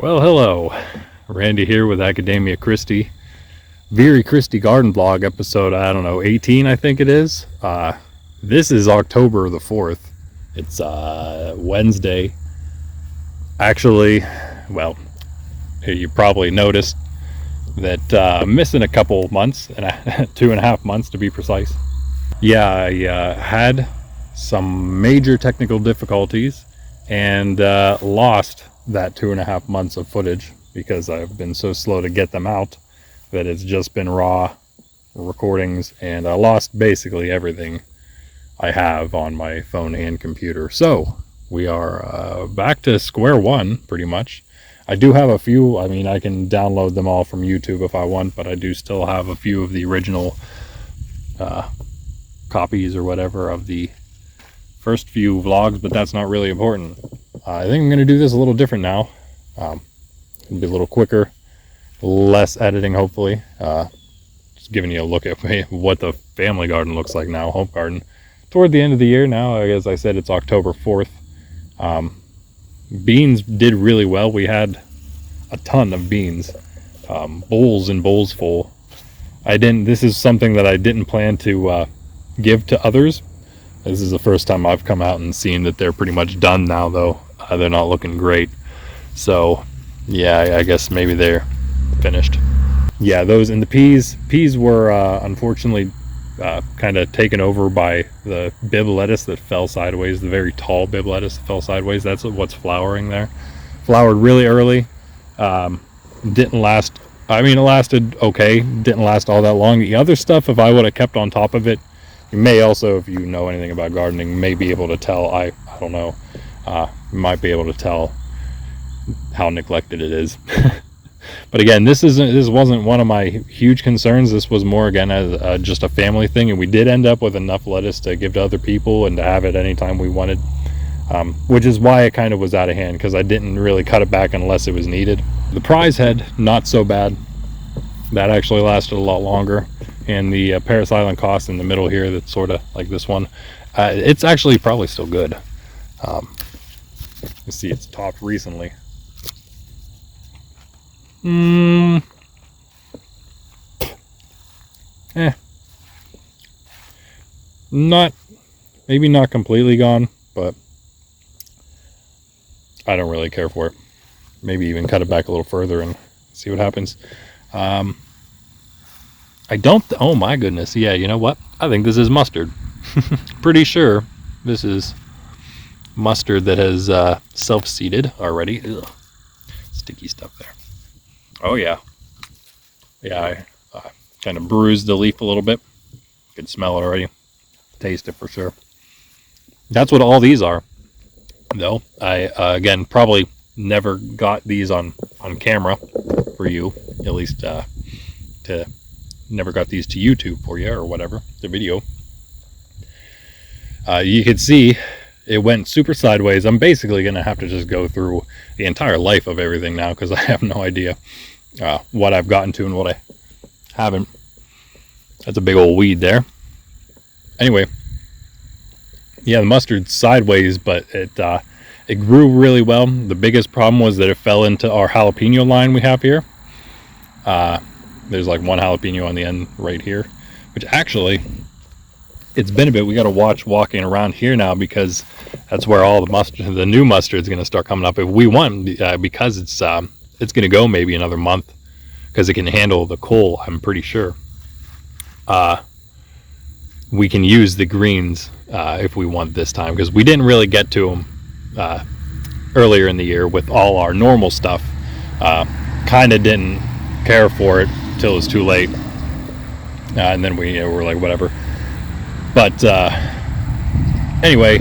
Well, hello. Randy here with Academia Christi. Viri Christi garden vlog episode, 18, I think it is. This is October the 4th. It's Wednesday. Actually, well, you probably noticed that I'm missing a couple months, 2.5 months to be precise. Yeah, I had some major technical difficulties and lost that 2.5 months of footage because I've been so slow to get them out that it's just been raw recordings, and I lost basically everything I have on my phone and computer. So we are back to square one pretty much. I do have a few, I can download them all from YouTube if I want, but I do still have a few of the original copies or whatever of the first few vlogs, but that's not really important. I think I'm going to do this a little different now. It'll be a little quicker, less editing hopefully. Just giving you a look at what the family garden looks like now, home garden. Toward the end of the year now, as I said, it's October 4th. Beans did really well. We had a ton of beans, bowls and bowls full. This is something that I didn't plan to give to others. This is the first time I've come out and seen that they're pretty much done now, though. They're not looking great. So, yeah, I guess maybe they're finished. Yeah, those and the peas. Peas were unfortunately kind of taken over by the bib lettuce that fell sideways. The very tall bib lettuce that fell sideways. That's what's flowering there. Flowered really early. Didn't last. It lasted okay. Didn't last all that long. The other stuff, if I would have kept on top of it, you may also, if you know anything about gardening, may be able to tell. I don't know. Might be able to tell how neglected it is. But again, this wasn't one of my huge concerns. This was more, again, as just a family thing, and we did end up with enough lettuce to give to other people and to have it anytime we wanted, which is why it kind of was out of hand, because I didn't really cut it back unless it was needed. The prize head, not so bad. That actually lasted a lot longer. And the Paris Island Cost in the middle here, that's sort of like this one, it's actually probably still good. You see it's topped recently. Maybe not completely gone, but I don't really care for it. Maybe even cut it back a little further and see what happens. Oh my goodness, yeah, you know what? I think this is mustard. Pretty sure this is mustard that has self-seeded already. Ugh. Sticky stuff there. Oh yeah. Yeah, I kind of bruised the leaf a little bit. Could smell it already. Taste it for sure. That's what all these are, though. I, again, probably never got these on camera for you, at least never got these to YouTube for you or whatever, the video. You could see it went super sideways. I'm basically going to have to just go through the entire life of everything now because I have no idea what I've gotten to and what I haven't. That's a big old weed there. Anyway, yeah, the mustard's sideways, but it grew really well. The biggest problem was that it fell into our jalapeno line we have here. There's like one jalapeno on the end right here, which actually, it's been a bit. We got to watch walking around here now because that's where all the new mustard is going to start coming up if we want, because it's going to go maybe another month because it can handle the coal. I'm pretty sure. We can use the greens if we want this time because we didn't really get to them earlier in the year with all our normal stuff. Kind of didn't care for it till it was too late, and then we were like whatever. But anyway,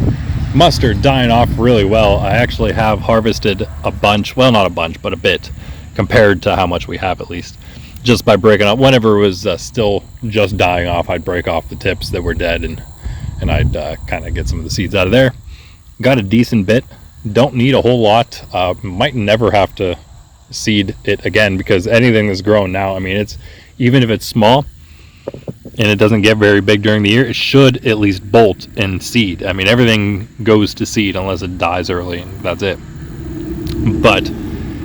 mustard dying off really well. I actually have harvested a bunch, well, not a bunch, but a bit compared to how much we have, at least, just by breaking up. Whenever it was still just dying off, I'd break off the tips that were dead and I'd kind of get some of the seeds out of there. Got a decent bit. Don't need a whole lot. Might never have to seed it again because anything that's grown now, it's even if it's small and it doesn't get very big during the year, it should at least bolt and seed. Everything goes to seed unless it dies early, and that's it. But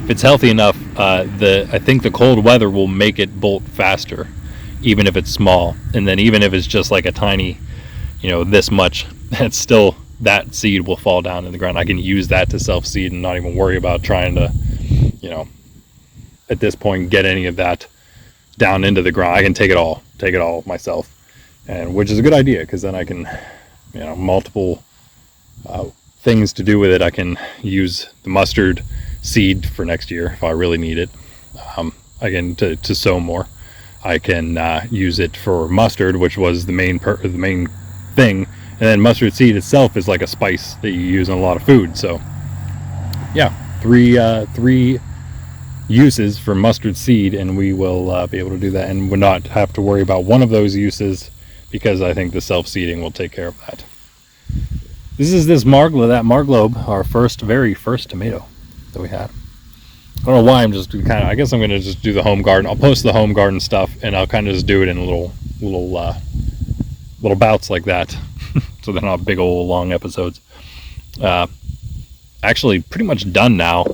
if it's healthy enough, I think the cold weather will make it bolt faster, even if it's small. And then even if it's just like a tiny, this much, it's still, that seed will fall down in the ground. I can use that to self-seed and not even worry about trying to, at this point, get any of that down into the ground. I can take it all myself, and which is a good idea, because then I can, multiple things to do with it. I can use the mustard seed for next year if I really need it. Again, to sow more. I can use it for mustard, which was the main thing. And then mustard seed itself is like a spice that you use in a lot of food. So yeah, three uses for mustard seed, and we will be able to do that, and would not have to worry about one of those uses, because I think the self-seeding will take care of that. This is that Marglobe, our very first tomato that we had. I don't know why I'm just I guess I'm going to just do the home garden. I'll post the home garden stuff, and I'll kind of just do it in little bouts like that. So they're not big old long episodes. Actually pretty much done now.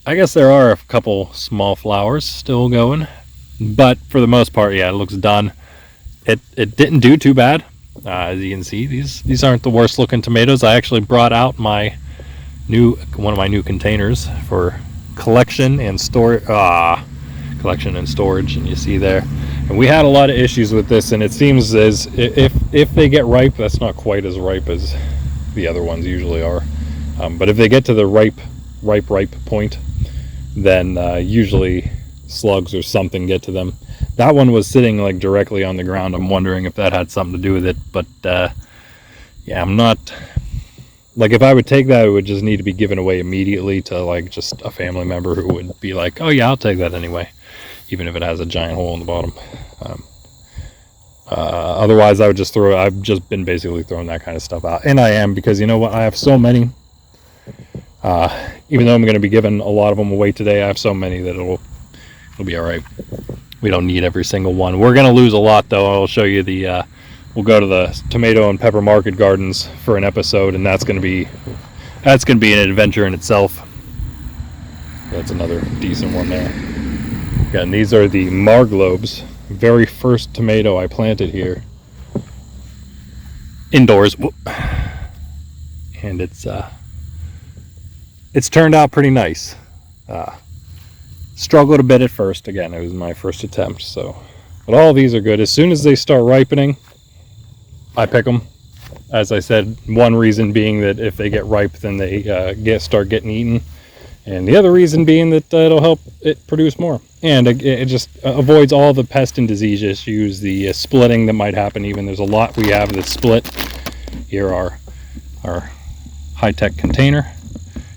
I guess there are a couple small flowers still going, but for the most part, yeah, it looks done. It didn't do too bad. As you can see, these aren't the worst looking tomatoes. I actually brought out one of my new containers for collection and storage, and you see there. And we had a lot of issues with this, and it seems as if they get ripe, that's not quite as ripe as the other ones usually are. But if they get to the ripe point, then usually slugs or something get to them. That one was sitting like directly on the ground. I'm wondering if that had something to do with it. But yeah, I'm not, like, if I would take that, it would just need to be given away immediately to like just a family member who would be like, oh yeah, I'll take that anyway, even if it has a giant hole in the bottom. Otherwise I would just I've just been basically throwing that kind of stuff out, and I am, because you know what, I have so many. Even though I'm going to be giving a lot of them away today, I have so many that it'll be all right. We don't need every single one. We're going to lose a lot, though. I'll show you we'll go to the tomato and pepper market gardens for an episode, and that's going to be an adventure in itself. That's another decent one there. Again, these are the Marglobes, very first tomato I planted here indoors. And it's turned out pretty nice. Struggled a bit at first. Again, it was my first attempt, but all these are good. As soon as they start ripening, I pick them. As I said, one reason being that if they get ripe, then they start getting eaten, and the other reason being that it'll help it produce more, and it just avoids all the pest and disease issues, the splitting that might happen. Even there's a lot we have that split. Here are our high-tech container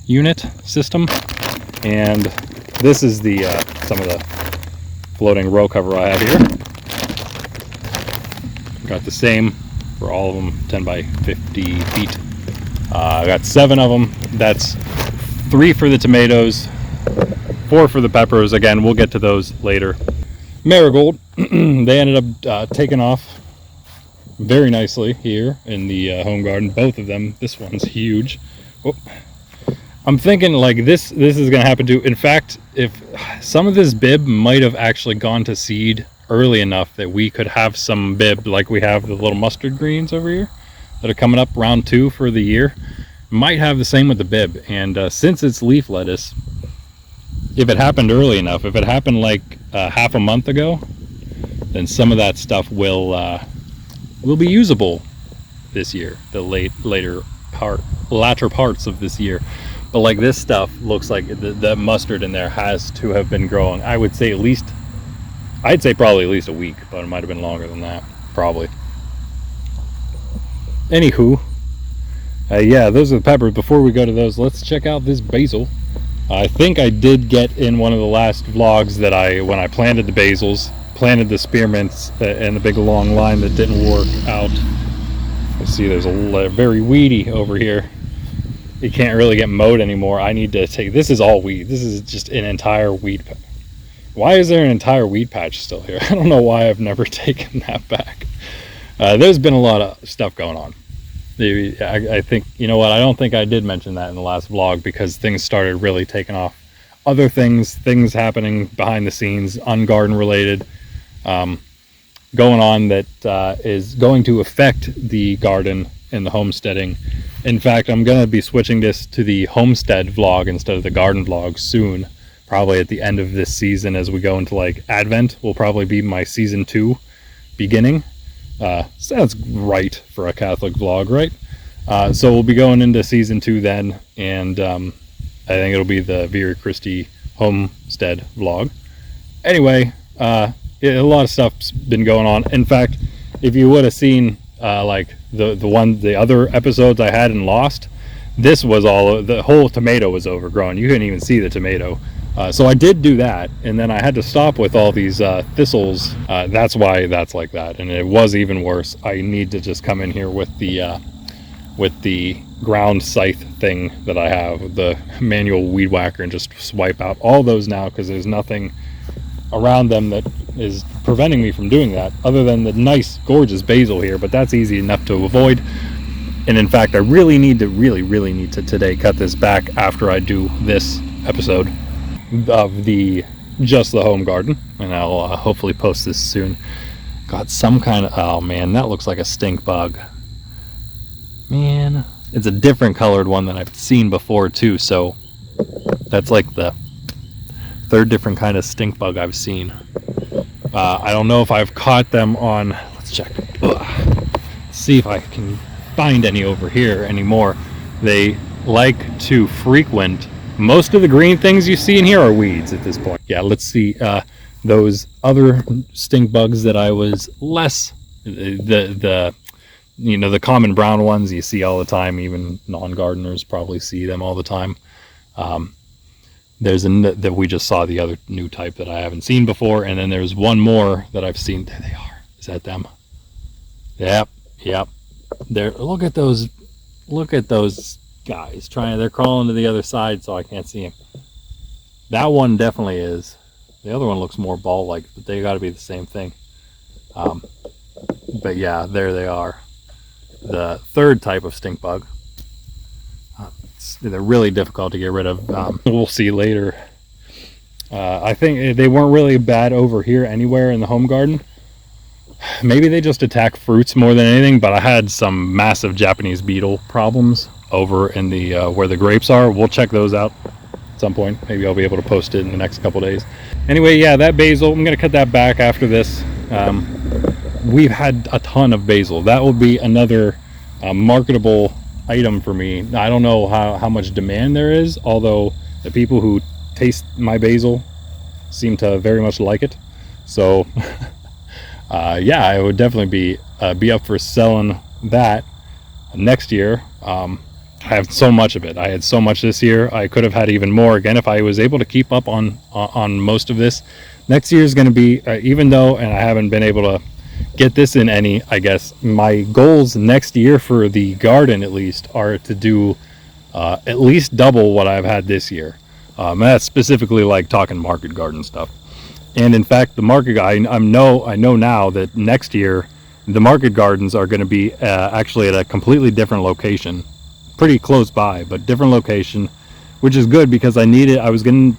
unit system, and this is some of the floating row cover I have here. Got the same for all of them, 10 by 50 feet. I got 7 of them. That's 3 for the tomatoes, 4 for the peppers. Again, we'll get to those later. Marigold, they ended up taking off very nicely here in the home garden. Both of them. This one's huge. Oh. I'm thinking like this is going to happen too. In fact, if some of this bib might have actually gone to seed early enough that we could have some bib, like we have the little mustard greens over here that are coming up round 2 for the year, might have the same with the bib. And since it's leaf lettuce, if it happened early enough, if it happened like half a month ago, then some of that stuff will be usable this year, the latter parts of this year. But like this stuff looks like the mustard in there has to have been growing. I'd say probably at least a week, but it might have been longer than that, probably. Anywho, yeah, those are the peppers. Before we go to those, let's check out this basil. I think I did get in one of the last vlogs that when I planted the basils, planted the spearmints and the big long line that didn't work out. You see there's a very weedy over here. It can't really get mowed anymore. I need to this is all weed. This is just an entire weed patch. Why is there an entire weed patch still here? I don't know why I've never taken that back. There's been a lot of stuff going on. I think, you know what, I don't think I did mention that in the last vlog, because things started really taking off. Other things happening behind the scenes, ungarden related, going on that is going to affect the garden and the homesteading. In fact, I'm going to be switching this to the homestead vlog instead of the garden vlog soon, probably at the end of this season. As we go into like Advent will probably be my season 2 beginning. Sounds right for a Catholic vlog, right? So we'll be going into season 2 then, and I think it'll be the Viri Christi homestead vlog. Anyway, a lot of stuff's been going on. In fact, if you would have seen like the other episodes I had in Lost, this was the whole tomato was overgrown. You couldn't even see the tomato. So I did do that, and then I had to stop with all these thistles. That's why that's like that, and it was even worse. I need to just come in here with the ground scythe thing that I have, the manual weed whacker, and just swipe out all those now, because there's nothing around them that is preventing me from doing that, other than the nice gorgeous basil here, but that's easy enough to avoid. And in fact, I really need to today cut this back after I do this episode of the just the home garden, and I'll hopefully post this soon. Got some kind of, oh man, that looks like a stink bug, man. It's a different colored one than I've seen before too, so that's like the third different kind of stink bug I've seen. I don't know if I've caught them on, let's check. See if I can find any over here anymore. They like to frequent, most of the green things you see in here are weeds at this point. Yeah, let's see, those other stink bugs that I was less, the you know, the common brown ones you see all the time, even non-gardeners probably see them all the time. There's that we just saw, the other new type that I haven't seen before, and then there's one more that I've seen. There they are. Is that them? Yep. There. Look at those guys they're crawling to the other side, so I can't see them. That one definitely is. The other one looks more ball-like, but they got to be the same thing. But yeah, there they are. The third type of stink bug. They're really difficult to get rid of. We'll see later. I think they weren't really bad over here anywhere in the home garden. Maybe they just attack fruits more than anything, but I had some massive Japanese beetle problems over in the where the grapes are. We'll check those out at some point. Maybe I'll be able to post it in the next couple days. Anyway, yeah, that basil, I'm going to cut that back after this. We've had a ton of basil. That will be another marketable item for me. I don't know how much demand there is, although the people who taste my basil seem to very much like it. So yeah, I would definitely be up for selling that next year. I have so much of it. I had so much this year. I could have had even more again if I was able to keep up on most of this. Next year is going to be even though, and I haven't been able to get this in any, I guess my goals next year for the garden at least are to do at least double what I've had this year. And that's specifically like talking market garden stuff. And in fact, the market, I know now that next year the market gardens are going to be actually at a completely different location, pretty close by, but different location, which is good because I was gonna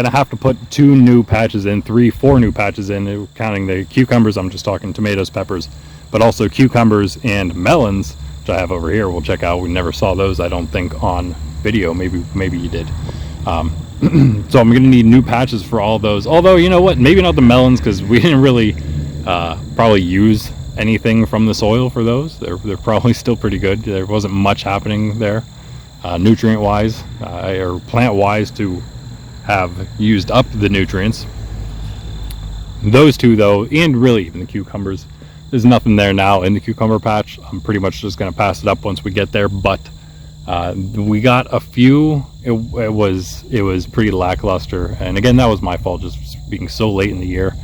have to put 2 new patches in, 4 new patches in, counting the cucumbers. I'm just talking tomatoes, peppers, but also cucumbers and melons, which I have over here. We'll check out. We never saw those, I don't think, on video. Maybe you did. So I'm gonna need new patches for all those. Although, you know what? Maybe not the melons, because we didn't really probably use anything from the soil for those. They're probably still pretty good. There wasn't much happening there, nutrient wise or plant wise, to have used up the nutrients. Those two though, and really even the cucumbers, there's nothing there now in the cucumber patch. I'm pretty much just going to pass it up once we get there, but we got a few. It was pretty lackluster, and again, that was my fault, just being so late in the year.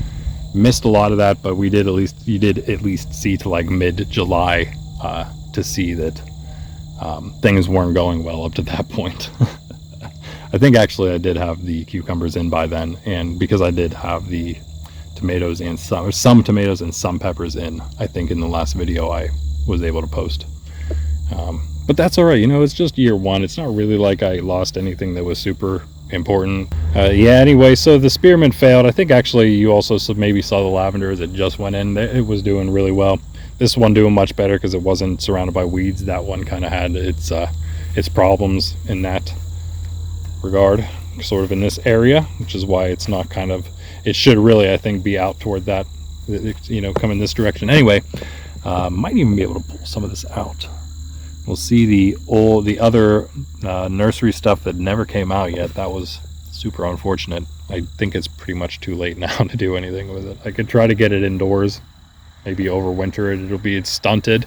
Missed a lot of that, but you did at least see to like mid-July to see that things weren't going well up to that point. I think actually I did have the cucumbers in by then, and because I did have the tomatoes and some tomatoes and some peppers in, I think in the last video I was able to post. But that's all right. You know, it's just year one. It's not really like I lost anything that was super important. Yeah, anyway, so the spearmint failed. I think actually you also maybe saw the lavender as it just went in. It was doing really well. This one doing much better because it wasn't surrounded by weeds. That one kind of had its problems in that regard, sort of in this area, which is why it's not kind of, it should really, I think, be out toward that, you know, come in this direction. Anyway, might even be able to pull some of this out. We'll see the other nursery stuff that never came out yet. That was super unfortunate. I think it's pretty much too late now to do anything with it. I could try to get it indoors, maybe overwinter it. It's stunted,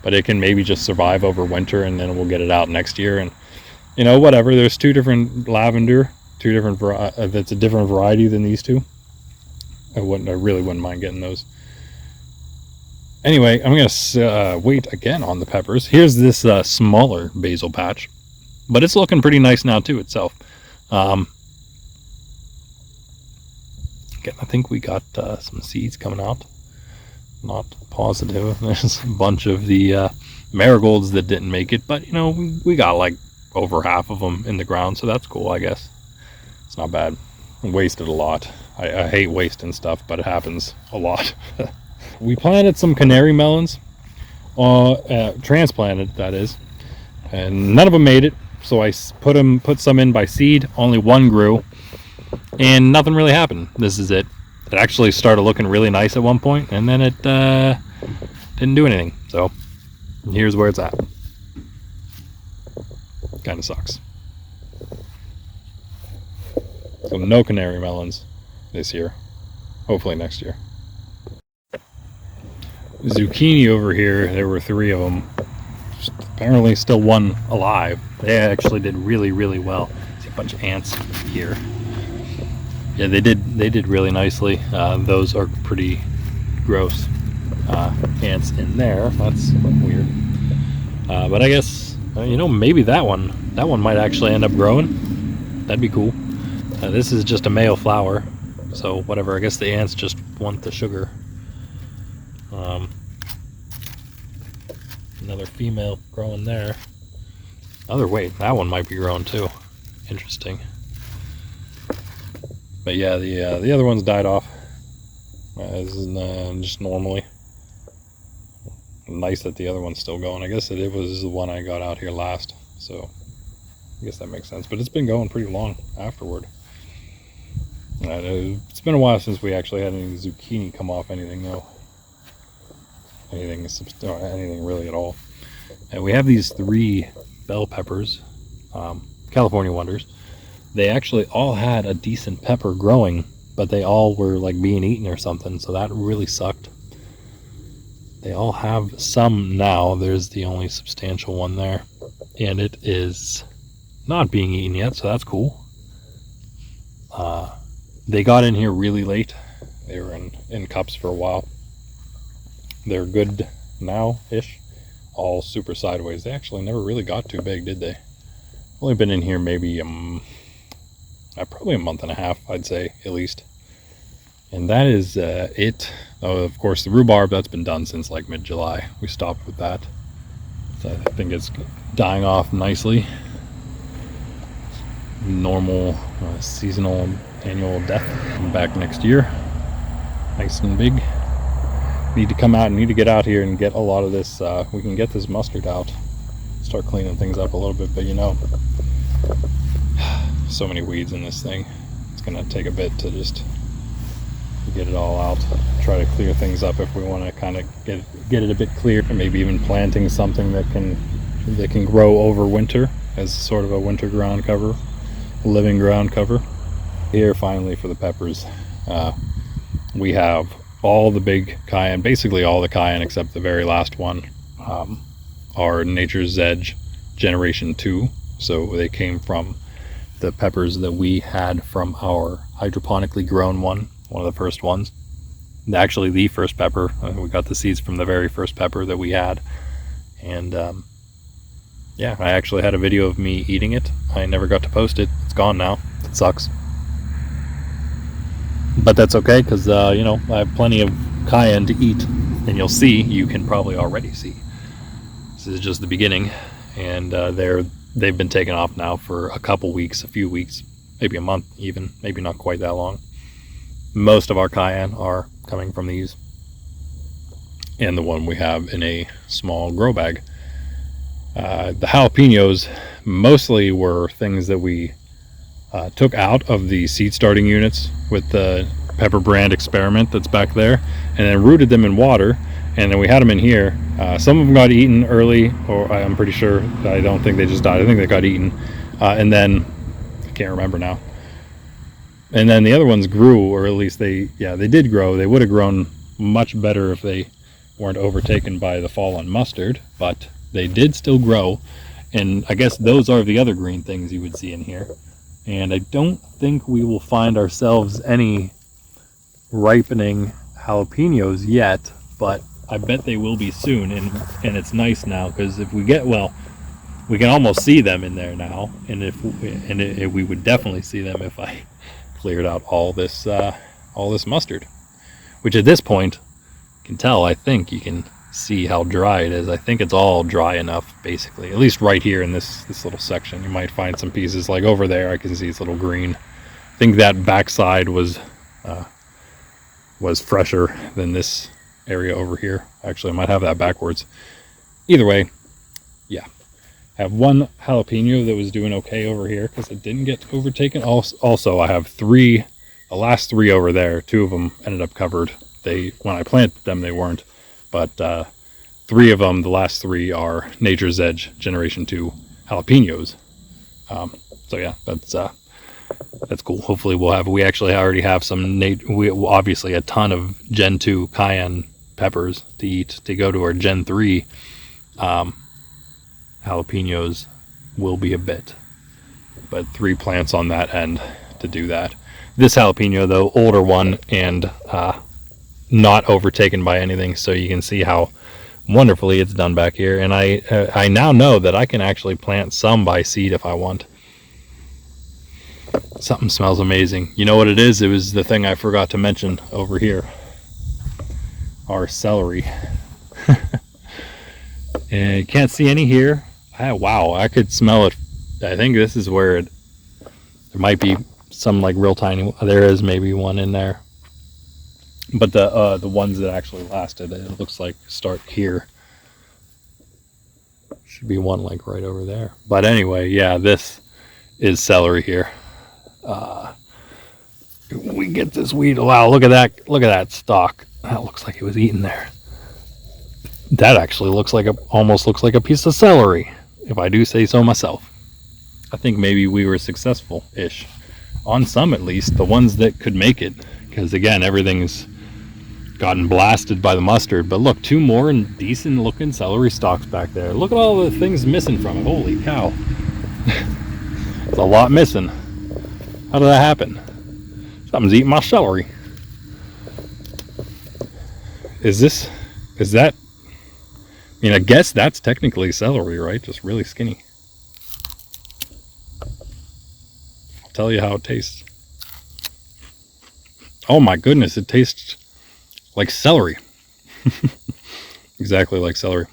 but it can maybe just survive over winter, and then we'll get it out next year. And you know, whatever. There's two different lavender, that's a different variety than these two. I really wouldn't mind getting those. Anyway, I'm gonna wait again on the peppers. Here's this smaller basil patch, but it's looking pretty nice now too itself. Again, I think we got some seeds coming out. Not positive. There's a bunch of the marigolds that didn't make it, but you know, we got like over half of them in the ground, so that's cool, I guess. It's not bad. I wasted a lot. I hate wasting stuff, but it happens a lot. We planted some canary melons, transplanted that is, and none of them made it. So I put some in by seed. Only one grew, and nothing really happened. This is it. It actually started looking really nice at one point, and then it didn't do anything. So here's where it's at. Kind of sucks. So no canary melons this year. Hopefully next year. Zucchini over here, there were 3 of them. Apparently still one alive. They actually did really, really well. See a bunch of ants here. Yeah, they did really nicely. Those are pretty gross ants in there. That's weird. But I guess, you know, maybe that one might actually end up growing. That'd be cool. This is just a male flower, so whatever. I guess the ants just want the sugar. Another female growing there. Wait, that one might be growing too. Interesting. But yeah, the other ones died off. This is just normally. Nice that the other one's still going. I guess it was the one I got out here last, so I guess that makes sense. But it's been going pretty long afterward. It's been a while since we actually had any zucchini come off anything though. Anything really at all. And we have these 3 bell peppers, California Wonders. They actually all had a decent pepper growing, but they all were like being eaten or something, so that really sucked. They all have some now. There's the only substantial one there, and it is not being eaten yet, so that's cool. They got in here really late. They were in cups for a while. They're good now-ish. All super sideways. They actually never really got too big, did they? Only been in here maybe probably a month and a half, I'd say, at least. And that is it. Oh, of course, the rhubarb, that's been done since like mid-July. We stopped with that. So I think it's dying off nicely. Normal seasonal annual death. I'm back next year. Nice and big. Need to come out and need to get out here and get a lot of this. We can get this mustard out. Start cleaning things up a little bit, but you know, so many weeds in this thing. It's gonna take a bit to just get it all out. Try to clear things up if we want to kind of get it a bit clear. Maybe even planting something that can grow over winter as sort of a winter ground cover, living ground cover. Here finally for the peppers, we have all the big cayenne, basically all the cayenne except the very last one, are Nature's Edge Generation 2. So they came from the peppers that we had from our hydroponically grown one of the first ones. Actually the first pepper. We got the seeds from the very first pepper that we had. And yeah, I actually had a video of me eating it. I never got to post it. It's gone now. It sucks. But that's okay, because you know, I have plenty of cayenne to eat, and you can probably already see. This is just the beginning, and they've been taken off now for a couple weeks, a few weeks, maybe a month even, maybe not quite that long. Most of our cayenne are coming from these, and the one we have in a small grow bag. The jalapenos mostly were things that we took out of the seed starting units with the pepper brand experiment that's back there, and then rooted them in water, and then we had them in here. Some of them got eaten early, or I'm pretty sure, I don't think they just died, I think they got eaten, and then I can't remember now. And then the other ones grew, or at least they did grow. They would have grown much better if they weren't overtaken by the fallen mustard, but they did still grow, and I guess those are the other green things you would see in here. And I don't think we will find ourselves any ripening jalapenos yet, but I bet they will be soon, and it's nice now, because if we get, well, we can almost see them in there now, and if we would definitely see them if I cleared out all this mustard, which at this point you can tell, I think you can see how dry it is. I think it's all dry enough, basically, at least right here in this little section. You might find some pieces like over there. I can see it's a little green. I think that backside was fresher than this area over here. Actually, I might have that backwards. Either way, yeah, I have one jalapeno that was doing okay over here because it didn't get overtaken. Also, I have the last three over there. Two of them ended up covered. When I planted them, they weren't. But three of them, the last three, are Nature's Edge Generation 2 jalapenos. So yeah, that's cool. Hopefully we actually already have some, obviously a ton of Gen 2 cayenne peppers to eat to go to our Gen 3 jalapenos will be a bit. But 3 plants on that end to do that. This jalapeno, though, older one, and not overtaken by anything, so you can see how wonderfully it's done back here. And I now know that I can actually plant some by seed if I want. Something smells amazing. You know what it is? It was the thing I forgot to mention over here. Our celery. And you can't see any here. Wow, I could smell it. I think this is where there might be some like real tiny, there is maybe one in there. But the ones that actually lasted, it looks like start here. Should be one like right over there. But anyway, yeah, this is celery here. We get this weed. Wow, look at that! Look at that stalk. That looks like it was eaten there. That actually almost looks like a piece of celery, if I do say so myself. I think maybe we were successful-ish on some, at least, the ones that could make it, because again, everything's gotten blasted by the mustard. But look, 2 more and decent looking celery stalks back there. Look at all the things missing from it. Holy cow. There's a lot missing. How did that happen? Something's eating my celery. Is that, I mean, I guess that's technically celery, right? Just really skinny. I'll tell you how it tastes. Oh my goodness, it tastes like celery. Exactly like celery.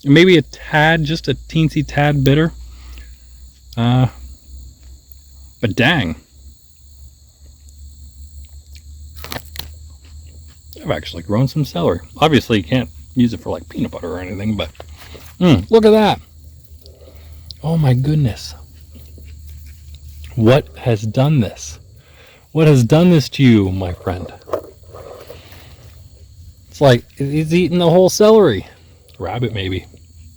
Maybe a tad, just a teensy tad bitter. But dang. I've actually grown some celery. Obviously you can't use it for like peanut butter or anything, but look at that. Oh my goodness. What has done this? What has done this to you, my friend? It's like he's eating the whole celery. Rabbit, maybe.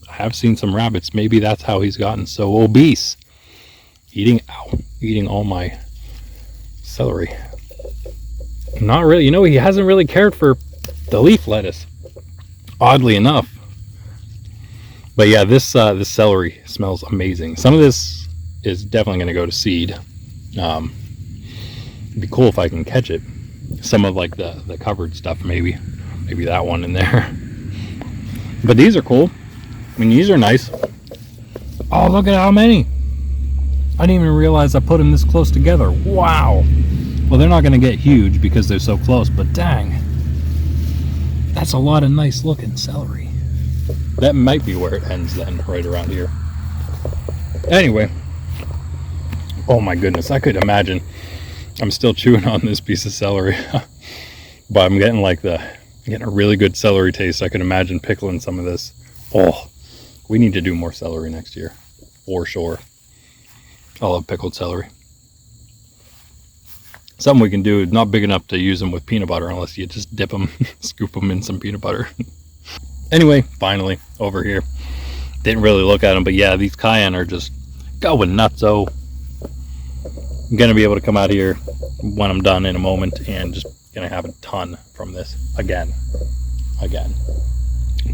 I have seen some rabbits. Maybe that's how he's gotten so obese. Eating all my celery. Not really. You know, he hasn't really cared for the leaf lettuce, oddly enough. But yeah, this celery smells amazing. Some of this is definitely going to go to seed. It'd be cool if I can catch it. Some of like the covered stuff, maybe that one in there. But these are cool. I mean, these are nice. Oh, look at how many. I didn't even realize I put them this close together. Wow. Well, they're not going to get huge because they're so close, but dang. That's a lot of nice looking celery. That might be where it ends then, right around here. Anyway, oh my goodness, I could imagine. I'm still chewing on this piece of celery, but I'm getting getting a really good celery taste. I could imagine pickling some of this. Oh, we need to do more celery next year, for sure. I love pickled celery. Something we can do, not big enough to use them with peanut butter unless you just dip them, scoop them in some peanut butter. Anyway, finally, over here. Didn't really look at them, but yeah, these cayenne are just going nutso. I'm going to be able to come out here when I'm done in a moment and just going to have a ton from this again.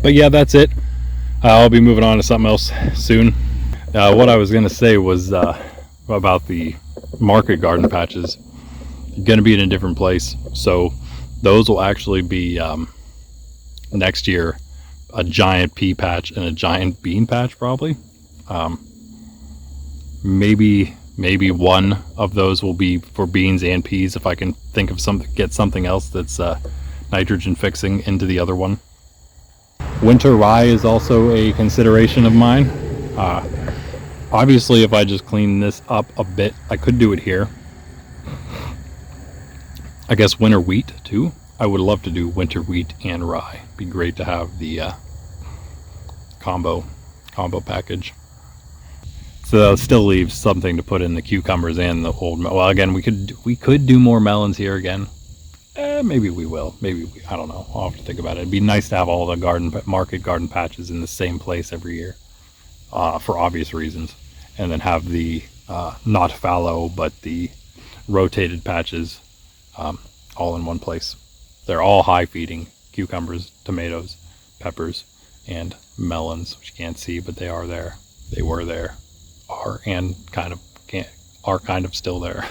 But yeah, that's it. I'll be moving on to something else soon. What I was going to say was about the market garden patches. Going to be in a different place, so those will actually be next year a giant pea patch and a giant bean patch, probably. Maybe one of those will be for beans and peas if I can think of get something else that's nitrogen fixing into the other one. Winter rye is also a consideration of mine. Obviously, if I just clean this up a bit, I could do it here. I guess winter wheat too. I would love to do winter wheat and rye. Be great to have the combo package. So that still leaves something to put in the cucumbers and the old. Well, again, we could do more melons here again. Maybe we will. I don't know. I'll have to think about it. It'd be nice to have all the market garden patches in the same place every year, for obvious reasons, and then have the not fallow but the rotated patches all in one place. They're all high feeding: cucumbers, tomatoes, peppers, and melons, which you can't see, but they are there. They were there, are kind of still there.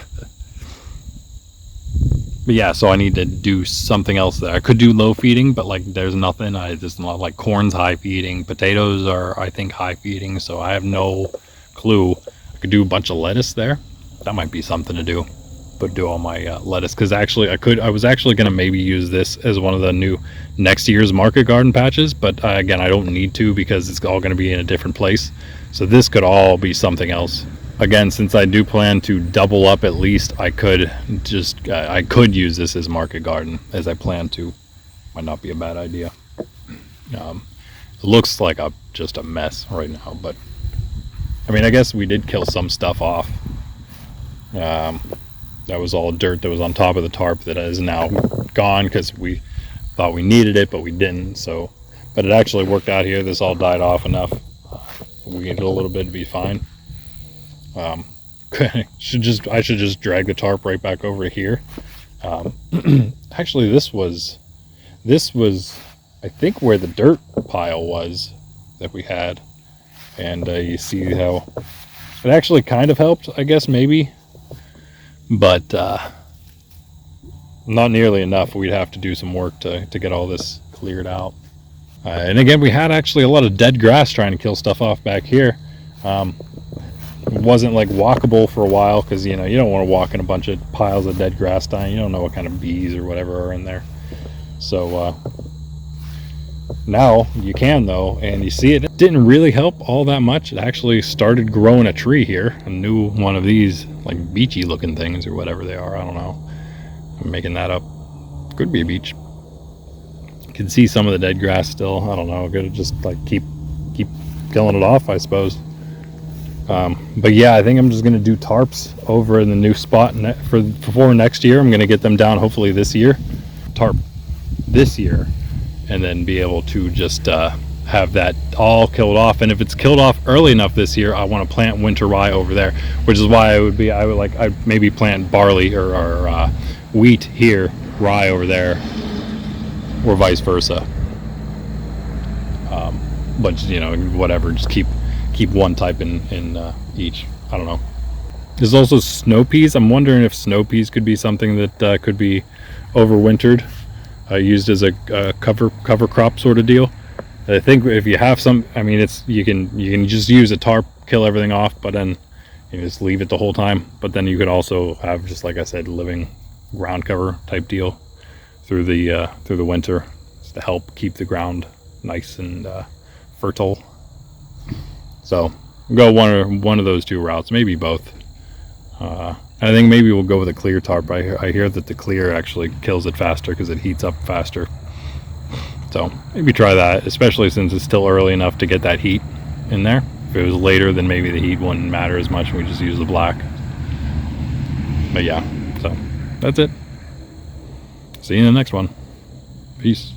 But yeah, so I need to do something else there. I could do low feeding, but there's nothing. There's not, corn's high feeding. Potatoes are, I think, high feeding, so I have no clue. I could do a bunch of lettuce there. That might be something to do. But do all my lettuce, because actually I was actually going to maybe use this as one of the new next year's market garden patches, but again, I don't need to because it's all going to be in a different place. So this could all be something else. Again, since I do plan to double up at least, I could use this as market garden as I plan to. Might not be a bad idea. It looks like just a mess right now, but I mean, I guess we did kill some stuff off. That was all dirt that was on top of the tarp that is now gone because we thought we needed it, but we didn't. So, but it actually worked out here. This all died off enough. We needed a little bit to be fine. I should just drag the tarp right back over here. Actually, this was I think where the dirt pile was that we had, and you see how it actually kind of helped, I guess, maybe. But not nearly enough. We'd have to do some work to get all this cleared out. And again, we had actually a lot of dead grass trying to kill stuff off back here. It wasn't walkable for a while because you don't want to walk in a bunch of piles of dead grass dying. You don't know what kind of bees or whatever are in there. So now you can, though, and you see it didn't really help all that much. It actually started growing a tree here, a new one of these beachy looking things or whatever they are. I don't know, I'm making that up. Could be a beech. You can see some of the dead grass still. I don't know, gotta just keep killing it off, I suppose. But yeah, I think I'm just gonna do tarps over in the new spot for next year. I'm gonna get them down hopefully this year, tarp this year, and then be able to just have that all killed off. And if it's killed off early enough this year, I want to plant winter rye over there, which is why I'd maybe plant barley or wheat here, rye over there, or vice versa. But whatever, just keep one type in each. I don't know. There's also snow peas. I'm wondering if snow peas could be something that could be overwintered, used as a cover crop sort of deal. I think if you have some, I mean, you can just use a tarp, kill everything off, but then you just leave it the whole time. But then you could also have, just like I said, living ground cover type deal through the winter, just to help keep the ground nice and fertile. So we'll go one of those two routes, maybe both. I think maybe we'll go with a clear tarp. I hear that the clear actually kills it faster because it heats up faster. So maybe try that, especially since it's still early enough to get that heat in there. If it was later, then maybe the heat wouldn't matter as much and we just use the black. But yeah, so that's it. See you in the next one. Peace.